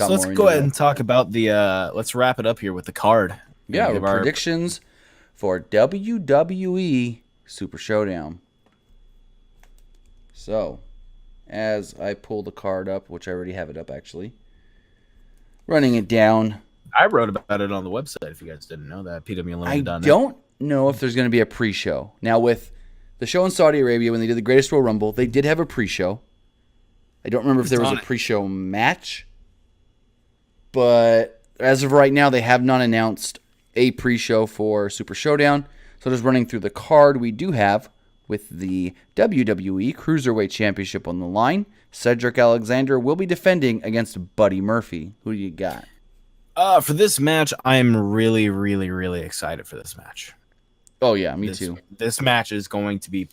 got let's more go into ahead it. and talk about the let's wrap it up here with the card. Yeah, Give with our predictions for WWE Super Showdown. So, as I pull the card up, which I already have it up actually, running it down. I wrote about it on the website if you guys didn't know that, I PWUnlimited.net. don't know if there's going to be a pre-show. Now, with the show in Saudi Arabia, when they did the Greatest Royal Rumble, they did have a pre-show. I don't remember if there was a pre-show match. But as of right now, they have not announced a pre-show for Super Showdown. So just running through the card we do have with the WWE Cruiserweight Championship on the line. Cedric Alexander will be defending against Buddy Murphy. Who do you got? For this match, I'm really, really, really excited for this match. Oh, yeah, me too. This match is going to be...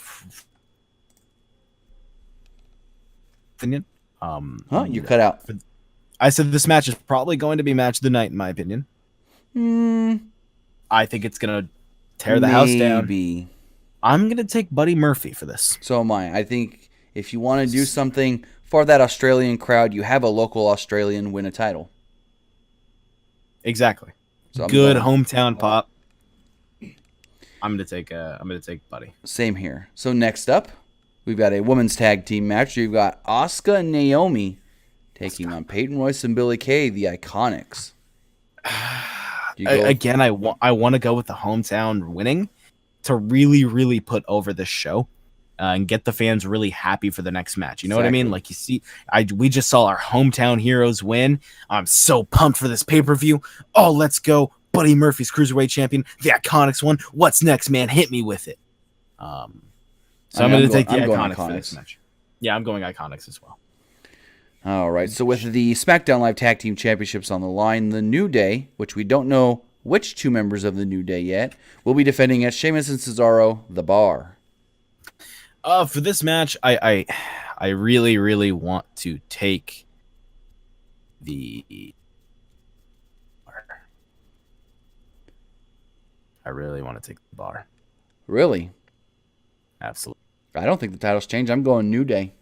opinion. You cut out. I said this match is probably going to be match of the night, in my opinion. I think it's going to tear the house down. I'm going to take Buddy Murphy for this. So am I. I think if you want to do something for that Australian crowd, you have a local Australian win a title. Exactly. So good hometown pop. I'm going to take Buddy. Same here. So next up, we've got a women's tag team match. You've got Asuka and Naomi taking on Peyton Royce and Billie Kay, the Iconics. Again, I want to go with the hometown winning to really, really put over this show and get the fans really happy for the next match. You know what I mean? Like, you see, we just saw our hometown heroes win. I'm so pumped for this pay-per-view. Oh, let's go. Buddy Murphy's Cruiserweight champion. The Iconics won. What's next, man? Hit me with it. So I'm going to take the Iconics for this match. Yeah, I'm going Iconics as well. All right, so with the SmackDown Live Tag Team Championships on the line, the New Day, which we don't know which two members of the New Day yet, will be defending against Sheamus and Cesaro, The Bar. For this match, I really, really want to take the... I really want to take the Bar. Really? Absolutely. I don't think the titles change. I'm going New Day.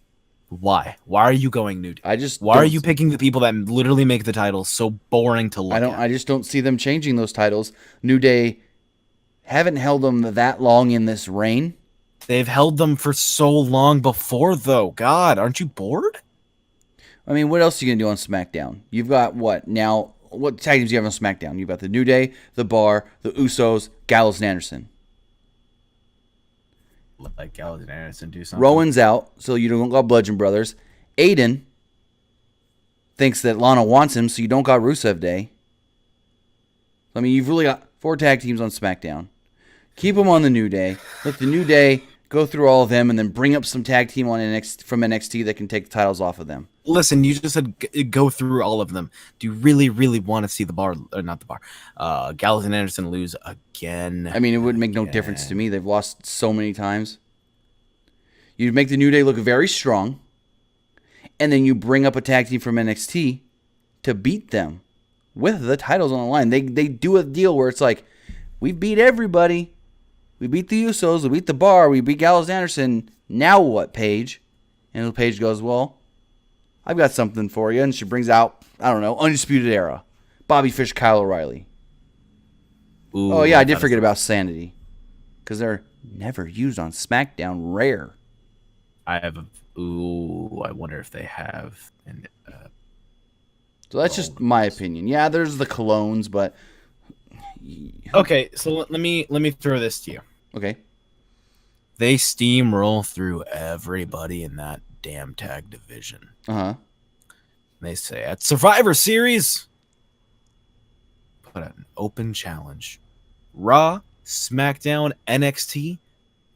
Why? Why are you going New Day? Why are you picking the people that literally make the titles so boring to look at? I just don't see them changing those titles. New Day haven't held them that long in this reign. They've held them for so long before, though. God, aren't you bored? I mean, what else are you going to do on SmackDown? You've got what? Now, what tag teams do you have on SmackDown? You've got the New Day, the Bar, the Usos, Gallows and Anderson. Let Gallows and Anderson do something. Rowan's out, so you don't got Bludgeon Brothers. Aiden thinks that Lana wants him, so you don't got Rusev Day. I mean, you've really got 4 tag teams on SmackDown. Keep them on the New Day. Let the New Day go through all of them, and then bring up some tag team on from NXT that can take the titles off of them. Listen, you just said go through all of them. Do you really, really want to see the Bar, or not the Bar, Gallows and Anderson lose again? I mean, it would make no difference to me. They've lost so many times. You'd make the New Day look very strong, and then you bring up a tag team from NXT to beat them with the titles on the line. They do a deal where it's like, we beat everybody. We beat the Usos. We beat the Bar. We beat Gallows and Anderson. Now what, Paige? And Paige goes, well, I've got something for you. And she brings out, I don't know, Undisputed Era. Bobby Fish, Kyle O'Reilly. Ooh, oh, yeah, I did forget about Sanity. Because they're never used on SmackDown. Rare. I wonder if they have. So that's just my opinion. Yeah, there's the colognes, but... Okay, so let me throw this to you. Okay. They steamroll through everybody in that damn tag division. Uh-huh. They say, at Survivor Series, put out an open challenge. Raw, SmackDown, NXT,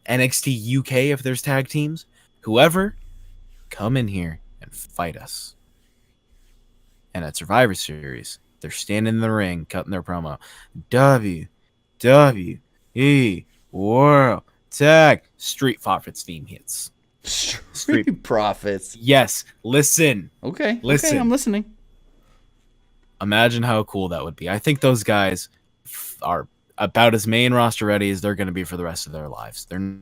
NXT UK if there's tag teams. Whoever, come in here and fight us. And at Survivor Series, they're standing in the ring, cutting their promo. WWE World Tag Street Profits theme hits. Street Profits. Yes, listen. Okay. Listen. Okay, I'm listening. Imagine how cool that would be. I think those guys are about as main roster ready as they're going to be for the rest of their lives. They're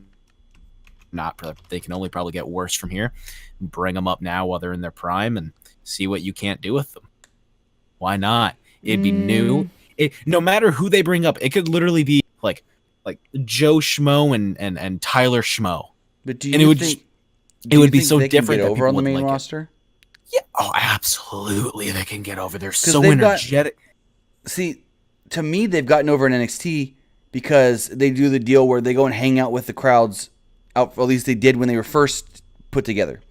not. They can only probably get worse from here. Bring them up now while they're in their prime and see what you can't do with them. Why not? It'd be new. Mm, No matter who they bring up, it could literally be like Joe Schmo and Tyler Schmo, but and it do you would be think so they can get different that over people on the wouldn't main like it. roster? Yeah. Oh, absolutely, they can get over. They're Because so they've got, energetic. see, to me, they've gotten over in NXT because they do the deal where they go and hang out with the crowds. Out, at least they did when they were first put together.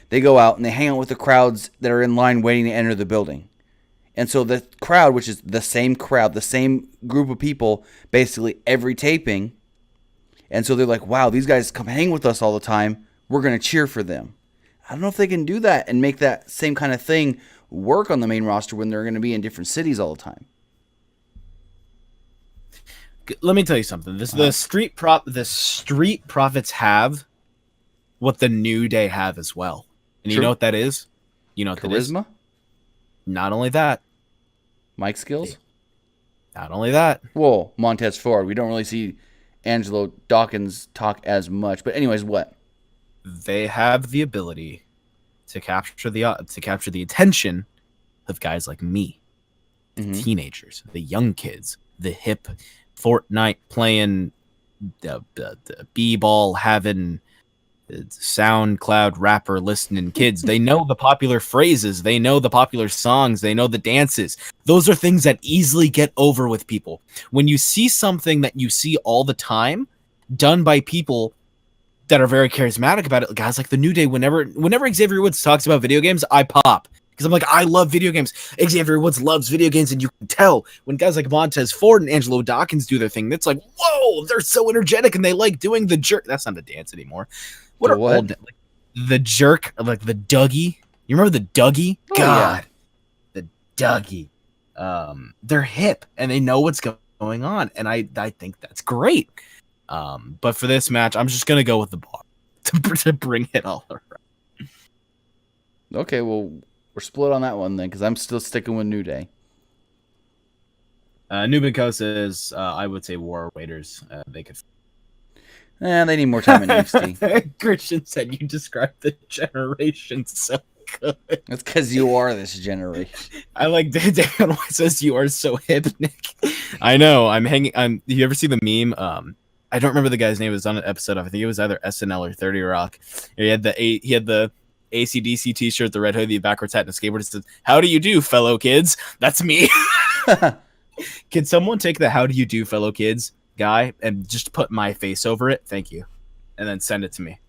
They go out and they hang out with the crowds that are in line waiting to enter the building. And so the crowd, which is the same crowd, the same group of people, basically every taping. And so they're like, wow, these guys come hang with us all the time. We're going to cheer for them. I don't know if they can do that and make that same kind of thing work on the main roster when they're going to be in different cities all the time. Let me tell you something. The street profits have what the New Day have as well. And you True. know what that is? You know what that is? Charisma, Not only that. mic skills. Not only that. Whoa, Montez Ford. We don't really see Angelo Dawkins talk as much. But anyways, what? They have the ability to capture the attention of guys like me, the teenagers, the young kids, the hip Fortnite playing, the b-ball having, SoundCloud rapper listening kids. They know the popular phrases, they know the popular songs, they know the dances. Those are things that easily get over with people. When you see something that you see all the time done by people that are very charismatic about it, guys like the New Day, whenever Xavier Woods talks about video games, I pop. Because I'm like, I love video games. Xavier Woods loves video games, and you can tell when guys like Montez Ford and Angelo Dawkins do their thing. That's like, whoa, they're so energetic, and they like doing the jerk. That's not a dance anymore. What are old, like, the jerk, like the Dougie? You remember the Dougie? Oh, God, yeah. The Dougie. They're hip, and they know what's going on, and I think that's great. But for this match, I'm just gonna go with the bar to bring it all around. Okay, well, we're split on that one then, because I'm still sticking with New Day. Nubico says, I would say War Raiders. They could. They need more time in NXT. Christian said you described the generation so good. That's because you are this generation. I like David White says you are so hip, Nick. I know. You ever see the meme? I don't remember the guy's name. It was on an episode of, I think it was either SNL or 30 Rock. He had the AC/DC T-shirt, the red hoodie, the backwards hat, and a skateboard. It says, "How do you do, fellow kids?" That's me. Can someone take the "How do you do, fellow kids" guy and just put my face over it? Thank you, and then send it to me.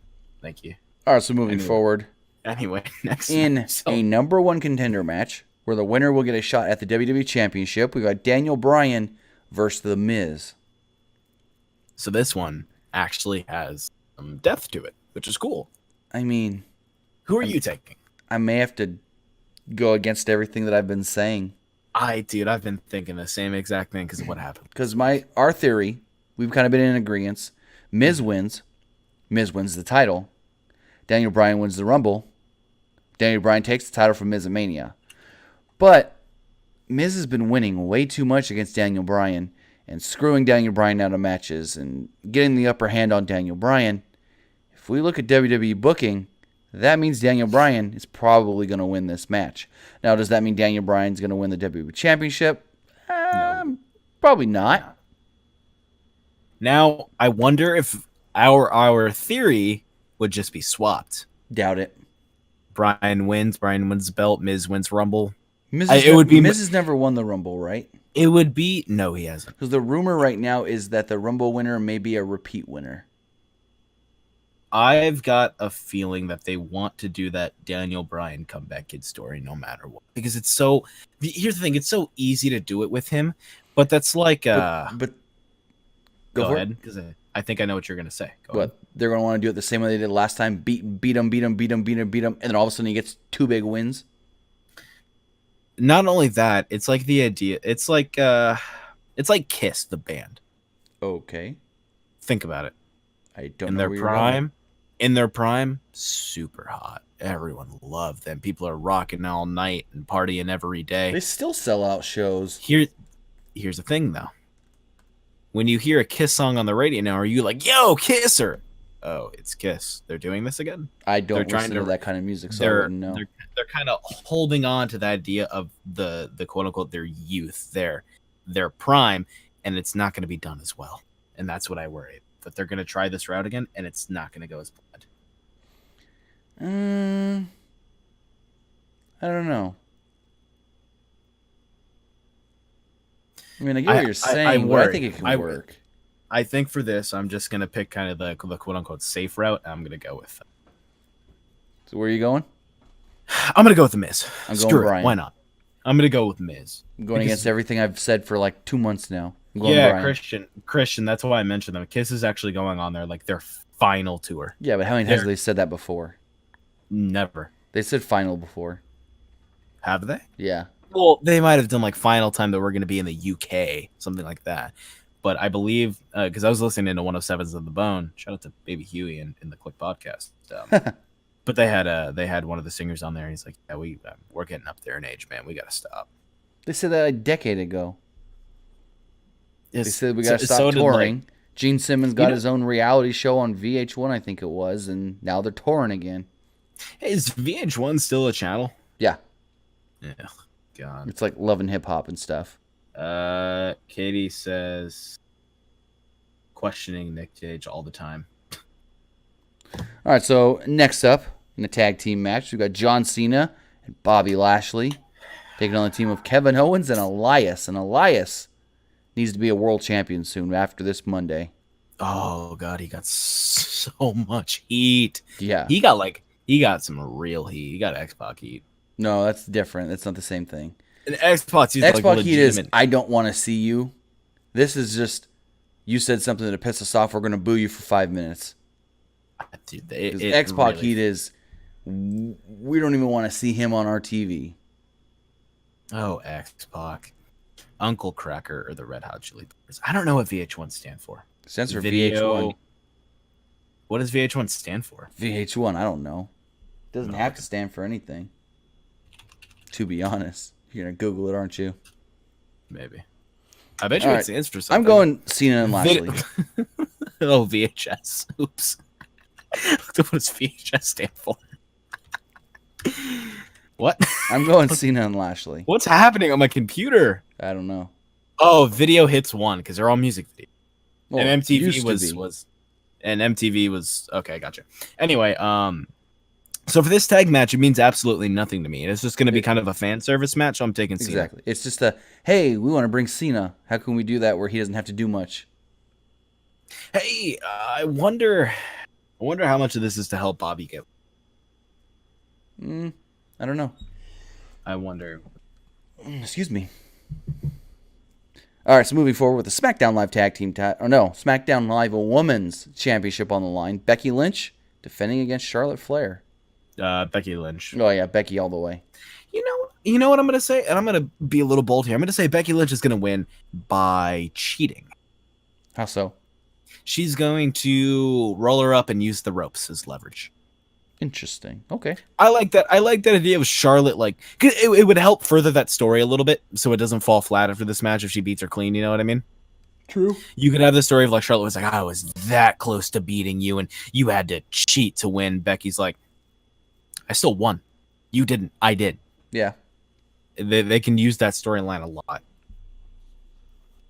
Thank you. All right, so moving forward. Anyway, next in a number one contender match where the winner will get a shot at the WWE Championship, we got Daniel Bryan versus The Miz. So this one actually has some depth to it, which is cool. I mean, who are you taking? I may have to go against everything that I've been saying. I've been thinking the same exact thing because of what happened. Because our theory, we've kind of been in agreement. Miz wins. Miz wins the title. Daniel Bryan wins the Rumble. Daniel Bryan takes the title from Miz at Mania. But Miz has been winning way too much against Daniel Bryan and screwing Daniel Bryan out of matches and getting the upper hand on Daniel Bryan. If we look at WWE booking, that means Daniel Bryan is probably going to win this match. Now, does that mean Daniel Bryan's going to win the WWE Championship? No. Probably not. Now, I wonder if our theory would just be swapped. Doubt it. Bryan wins the belt. Miz wins Rumble. Miz has never won the Rumble, right? It would be... No, he hasn't. Because the rumor right now is that the Rumble winner may be a repeat winner. I've got a feeling that they want to do that Daniel Bryan comeback kid story no matter what. Because it's so... Here's the thing. It's so easy to do it with him. But that's like... But go ahead, because I think I know what you're going to say. Go ahead. They're going to want to do it the same way they did last time. Beat him, and then all of a sudden he gets 2 big wins. Not only that, it's like the idea. It's like Kiss, the band. Okay. Think about it. I don't in know their where prime. In their prime, super hot. Everyone loved them. People are rocking all night and partying every day. They still sell out shows. Here's the thing, though. When you hear a Kiss song on the radio now, are you like, yo, Kisser? oh, it's Kiss. They're doing this again. I don't They're listen to that kind of music, so I They're wouldn't know. they're kind of holding on to the idea of the quote unquote their youth, their prime, and it's not going to be done as well. And that's what I worry, that they're going to try this route again, and it's not going to go as planned. I don't know. I mean, I get what you're saying, but I think it can work. I think for this, I'm just going to pick kind of the quote-unquote safe route, and I'm going to go with... So where are you going? I'm going to go with The Miz. I'm going Brian. Why not? I'm going to go with Miz. I'm going against everything I've said for like 2 months now. Yeah, Brian. Christian, that's why I mentioned them. Kiss is actually going on their final tour. Yeah, but how many times have they said that before? Never. They said final before. Have they? Yeah. Well, they might have done like final time that we're going to be in the UK, something like that. But I believe, because I was listening to 107's of the Bone, shout out to Baby Huey in the Click podcast. But they had one of the singers on there, and he's like, "Yeah, we're getting up there in age, man. We got to stop." They said that a decade ago. They said we got to stop touring. Gene Simmons got his own reality show on VH1, I think it was, and now they're touring again. Hey, is VH1 still a channel? Yeah. Yeah. God. It's like Love and Hip Hop and stuff. Katie says, questioning Nick Cage all the time. All right, so next up in the tag team match, we've got John Cena and Bobby Lashley taking on the team of Kevin Owens and Elias. And Elias needs to be a world champion soon after this Monday. Oh, God, he got so much heat. Yeah. He got some real heat. He got X-Pac heat. No, that's different. That's not the same thing. X-Pac heat is, I don't want to see you. This is just, you said something that pissed us off, we're going to boo you for 5 minutes. Dude, X-Pac heat is, we don't even want to see him on our TV. Oh, X-Pac. Uncle Cracker or the Red Hot Chili Peppers. I don't know what VH1 stand for. It stands for VH1. What does VH1 stand for? VH1, I don't know. It doesn't have to stand for anything. To be honest. You're going to Google it, aren't you? Maybe. I bet you it stands for something. I'm going Cena and Lashley. Oh, VHS. Oops. What does VHS stand for? What? I'm going Cena and Lashley. What's happening on my computer? I don't know. Oh, Video Hits 1, because they're all music videos. Well, and MTV was okay, gotcha. Anyway, so for this tag match, it means absolutely nothing to me. It's just going to be kind of a fan service match. So I'm taking Cena. Exactly. It's just hey, we want to bring Cena. How can we do that where he doesn't have to do much? Hey, I wonder how much of this is to help Bobby get. I don't know. I wonder. Excuse me. All right, so moving forward with the SmackDown Live Tag Team SmackDown Live Women's Championship on the line. Becky Lynch defending against Charlotte Flair. Becky Lynch. Oh yeah, Becky all the way. You know what I'm going to say? And I'm going to be a little bold here. I'm going to say Becky Lynch is going to win by cheating. How so? She's going to roll her up and use the ropes as leverage. Interesting. Okay. I like that. I like that idea of Charlotte, cause it would help further that story a little bit, so it doesn't fall flat after this match if she beats her clean. You know what I mean? True. You could have the story of Charlotte was like, I was that close to beating you, and you had to cheat to win. Becky's like, I still won. You didn't. I did. Yeah. They can use that storyline a lot.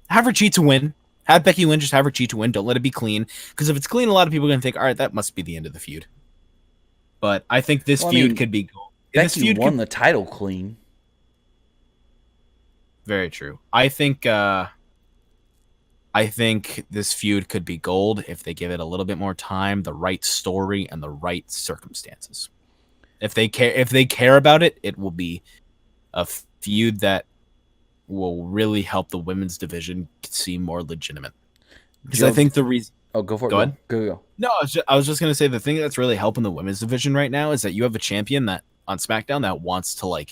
Have her cheat to win. Have Becky Lynch just have her cheat to win. Don't let it be clean, because if it's clean, a lot of people are going to think, all right, that must be the end of the feud. But I think this feud could be gold. Becky won the title clean. Very true. I think this feud could be gold if they give it a little bit more time, the right story, and the right circumstances. If they care about it, it will be a feud that will really help the women's division seem more legitimate. Because I think the reason. Oh, go for it. Go ahead. Go. No, I was just going to say the thing that's really helping the women's division right now is that you have a champion that on SmackDown that wants to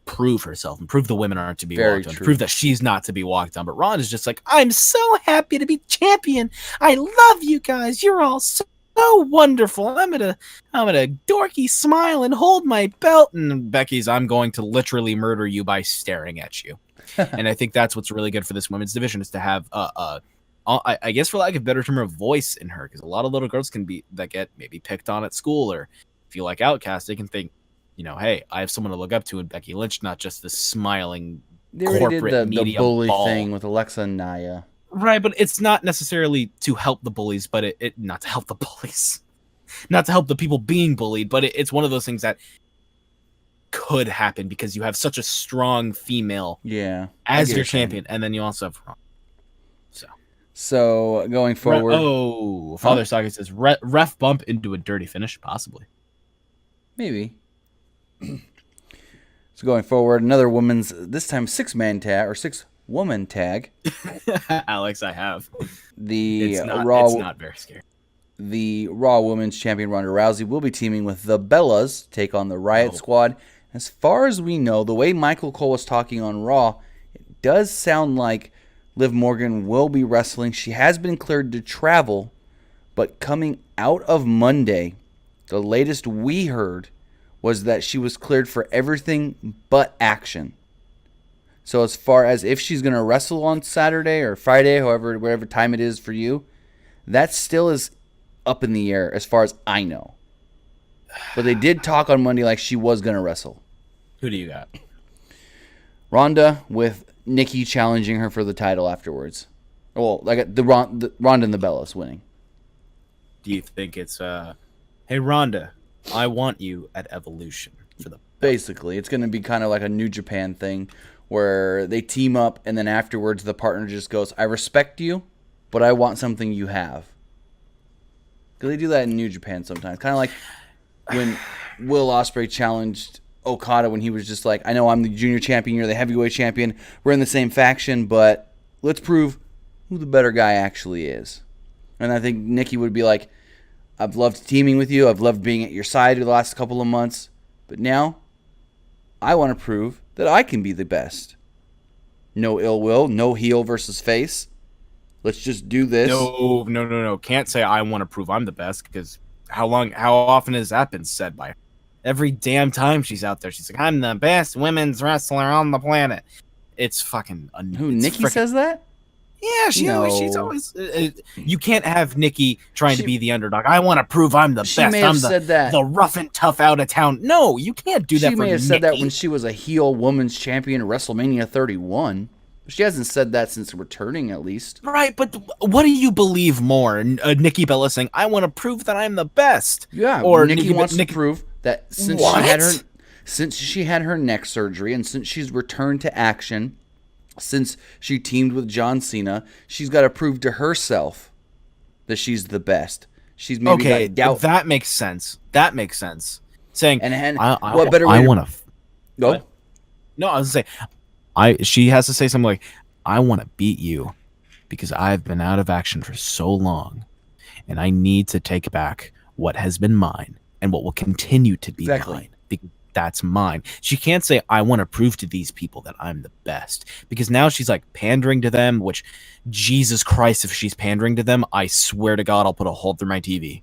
prove herself and prove the women aren't to be walked on, prove that she's not to be walked on. But Ron is just like, I'm so happy to be champion. I love you guys. You're all so wonderful. I'm gonna dorky smile and hold my belt. And Becky's, I'm going to literally murder you by staring at you. And I think that's what's really good for this women's division is to have a I guess for lack of a better term, a voice in her, because a lot of little girls get maybe picked on at school or feel like outcast. They can think, hey, I have someone to look up to in Becky Lynch, not just this smiling They already did corporate the media bully ball. thing with Alexa and Nia. Right, but it's not necessarily to help the bullies, but it not to help the bullies, not to help the people being bullied, but it's one of those things that could happen because you have such a strong female as your champion, and then you also have Ron. So going forward, Father Saga says ref bump into a dirty finish, possibly. Maybe. So going forward, another women's, this time 6-man tag or 6-woman tag. Alex, I have. It's not very scary. The Raw Women's Champion Ronda Rousey will be teaming with the Bellas to take on the Riot Squad. As far as we know, the way Michael Cole was talking on Raw, it does sound like Liv Morgan will be wrestling. She has been cleared to travel, but coming out of Monday, the latest we heard was that she was cleared for everything but action. So as far as if she's going to wrestle on Saturday or Friday, whatever time it is for you, that still is up in the air as far as I know. But they did talk on Monday like she was going to wrestle. Who do you got? Ronda with Nikki challenging her for the title afterwards. Well, like the Ronda and the Bellas winning. Do you think it's hey Ronda, I want you at Evolution for the basically it's going to be kind of like a New Japan thing where they team up and then afterwards the partner just goes, I respect you, but I want something you have. Because they do that in New Japan sometimes. Kind of like when Will Ospreay challenged Okada when he was just like, I know I'm the junior champion, you're the heavyweight champion, we're in the same faction, but let's prove who the better guy actually is. And I think Nikki would be like, I've loved teaming with you, I've loved being at your side the last couple of months, but now I want to prove that I can be the best. No ill will, no heel versus face. Let's just do this. No. Can't say I want to prove I'm the best, because how often has that been said by her? Every damn time she's out there, she's like, I'm the best women's wrestler on the planet. It's fucking... Nikki says that? Yeah, she's always... you can't have Nikki trying to be the underdog. I want to prove I'm the best. May have said that. The rough and tough out of town. No, you can't do that for Nikki. She may have said that when she was a heel women's champion at WrestleMania 31. She hasn't said that since returning, at least. Right, but what do you believe more? Nikki Bella saying, I want to prove that I'm the best. Yeah, or Nikki wants to prove that since she had her neck surgery and since she's returned to action, since she teamed with John Cena, she's got to prove to herself that she's the best. She's maybe got doubt. That makes sense. Saying, what better way? I want to go. What? No, I was gonna say, she has to say something like, I want to beat you because I've been out of action for so long, and I need to take back what has been mine and what will continue to be mine. Because that's mine. She can't say, I want to prove to these people that I'm the best, because now she's like pandering to them, which, Jesus Christ, if she's pandering to them, I swear to God, I'll put a hole through my TV.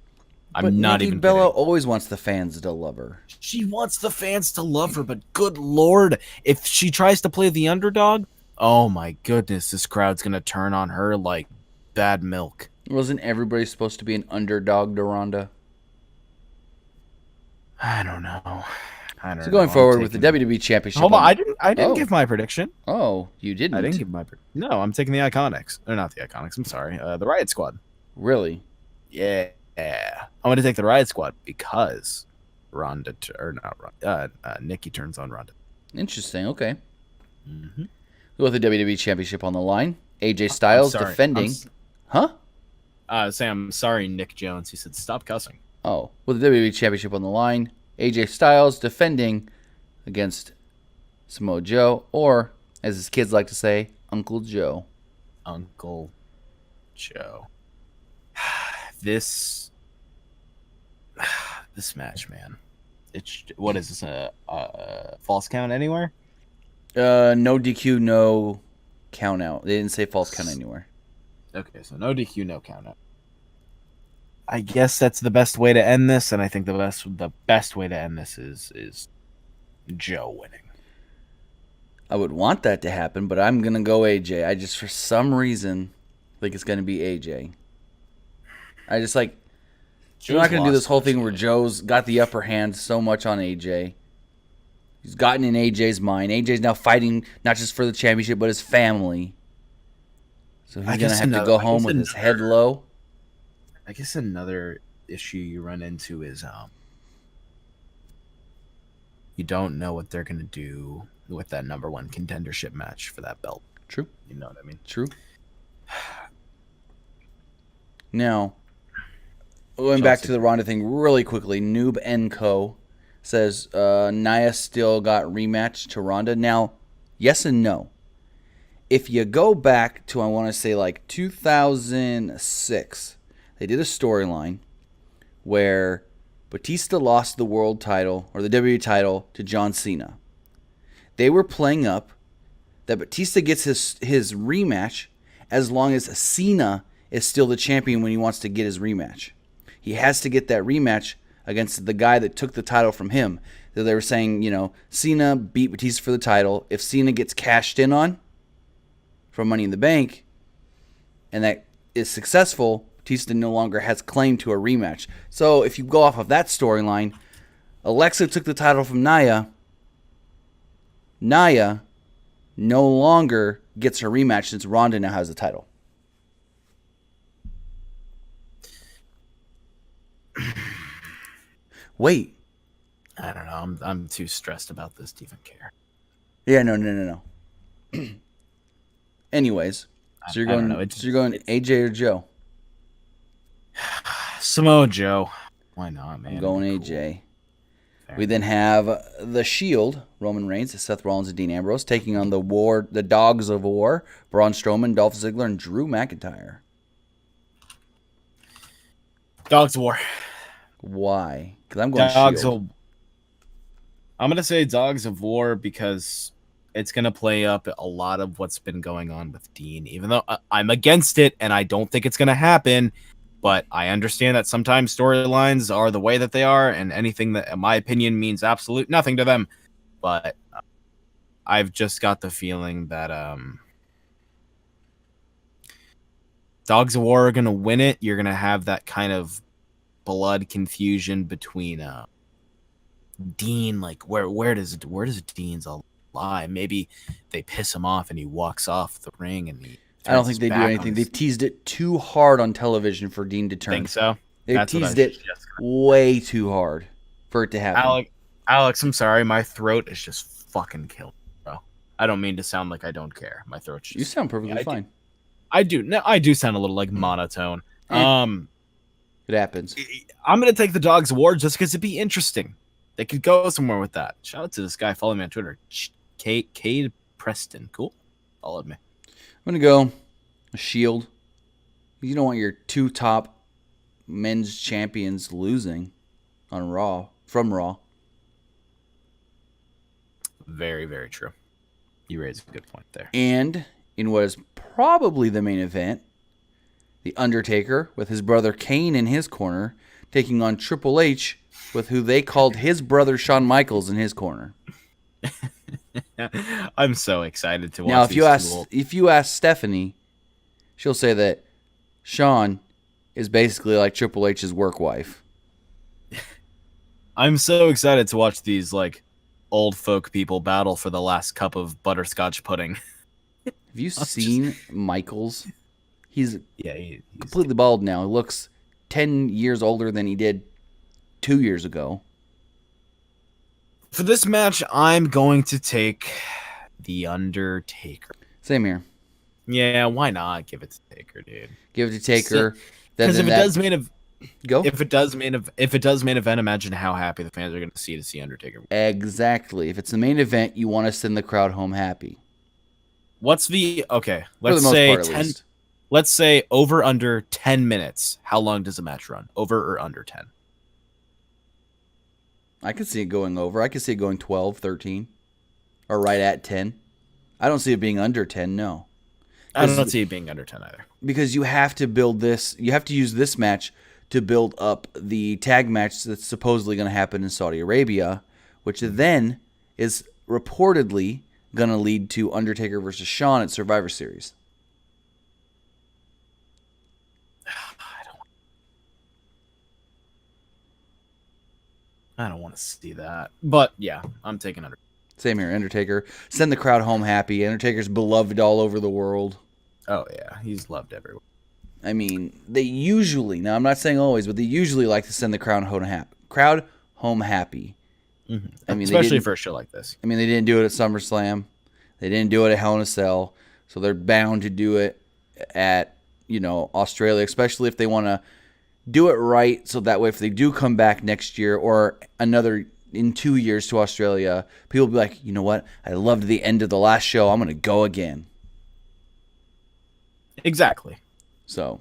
I'm not even kidding. Bella always wants the fans to love her. She wants the fans to love her, but good Lord, if she tries to play the underdog, oh my goodness, this crowd's going to turn on her like bad milk. Wasn't everybody supposed to be an underdog to Ronda? I don't know. So going forward with the WWE Championship. Hold on, I didn't give my prediction. Oh, you didn't? I didn't give my prediction. No, I'm taking the Iconics. Or not the Iconics, I'm sorry. The Riot Squad. Really? Yeah. I'm going to take the Riot Squad because Nikki turns on Ronda. Interesting. Okay. Mm-hmm. With the WWE Championship on the line, AJ Styles defending. I'm sorry, Nick Jones. He said, stop cussing. Oh, with the WWE Championship on the line, AJ Styles defending against Samoa Joe, or as his kids like to say, Uncle Joe. Uncle Joe. This match, man. What is this? A false count anywhere? No DQ, no count out. They didn't say false count anywhere. Okay, so no DQ, no count out. I guess that's the best way to end this, and I think the best way to end this is Joe winning. I would want that to happen, but I'm gonna go AJ. I just, for some reason, think it's going to be AJ. I just like... You're Joe's not going to do lost this whole too thing much where yet. Joe's got the upper hand so much on AJ. He's gotten in AJ's mind. AJ's now fighting not just for the championship, but his family. So he's going to have to go home with his head low. I guess another issue you run into is you don't know what they're going to do with that number one contendership match for that belt. True. You know what I mean? True. Now, going back to the Ronda thing really quickly, Noob & Co. says Nia still got rematched to Ronda. Now, yes and no. If you go back to, I want to say, like 2006, they did a storyline where Batista lost the world title, or the WWE title, to John Cena. They were playing up that Batista gets his rematch as long as Cena is still the champion when he wants to get his rematch. He has to get that rematch against the guy that took the title from him. So they were saying, Cena beat Batista for the title. If Cena gets cashed in on from Money in the Bank, and that is successful, Batista no longer has claim to a rematch. So if you go off of that storyline, Alexa took the title from Nia. Nia no longer gets her rematch since Ronda now has the title. Wait. I don't know. I'm too stressed about this to even care. Yeah, no. Anyways, so you're going AJ or Joe? Samoa Joe. Why not, man? I'm going AJ. Cool. We then have The Shield, Roman Reigns, Seth Rollins, and Dean Ambrose, taking on the Dogs of War, Braun Strowman, Dolph Ziggler, and Drew McIntyre. Dogs of War. Why? Because I'm going Shield. I'm going to say Dogs of War because it's going to play up a lot of what's been going on with Dean, even though I'm against it and I don't think it's going to happen. But I understand that sometimes storylines are the way that they are, and anything that, in my opinion, means absolute nothing to them. But I've just got the feeling that Dogs of War are going to win it. You're going to have that kind of blood confusion between Dean. Like, where does Dean's lie? Maybe they piss him off and he walks off the ring and he. I don't think they do anything. They've teased it too hard on television for Dean to turn. Think so? They've teased it way too hard for it to happen. Alex, I'm sorry. My throat is just fucking killing me, bro. I don't mean to sound like I don't care. My throat's just... You sound perfectly fine. I do. No, I do sound a little like monotone. It happens. I'm going to take the Dogs of War just because it'd be interesting. They could go somewhere with that. Shout out to this guy. Follow me on Twitter. Cade Preston. Cool. Followed me. I'm going to go Shield. You don't want your two top men's champions losing on Raw, from Raw. Very, very true. You raise a good point there. And in what is probably the main event, The Undertaker with his brother Kane in his corner, taking on Triple H with who they called his brother Shawn Michaels in his corner. I'm so excited to watch. Now, if you ask Stephanie, she'll say that Shawn is basically like Triple H's work wife. I'm so excited to watch these like old folk people battle for the last cup of butterscotch pudding. Have you seen Michaels? He's completely bald now. He looks 10 years older than he did 2 years ago. For this match, I'm going to take The Undertaker. Same here. Yeah, why not give it to Taker, dude? Give it to Taker. Because if it does main event, imagine how happy the fans are going to see Undertaker. Exactly. If it's the main event, you want to send the crowd home happy. What's the let's say over under 10 minutes. How long does a match run? Over or under 10? I could see it going over. I could see it going 12, 13, or right at 10. I don't see it being under 10, no. I don't see it being under 10 either. Because you have to build this. You have to use this match to build up the tag match that's supposedly going to happen in Saudi Arabia, which then is reportedly going to lead to Undertaker versus Shawn at Survivor Series. I don't want to see that. But yeah, I'm taking Undertaker. Same here, Undertaker. Send the crowd home happy. Undertaker's beloved all over the world. Oh yeah, he's loved everywhere. I mean, they usually, now I'm not saying always, but they usually like to send the crowd home happy. Mm-hmm. I mean, especially for a show like this. I mean, they didn't do it at SummerSlam. They didn't do it at Hell in a Cell. So they're bound to do it at, Australia, especially if they want to do it right. So that way, if they do come back next year or in 2 years to Australia, people will be like, you know what? I loved the end of the last show. I'm going to go again. Exactly. So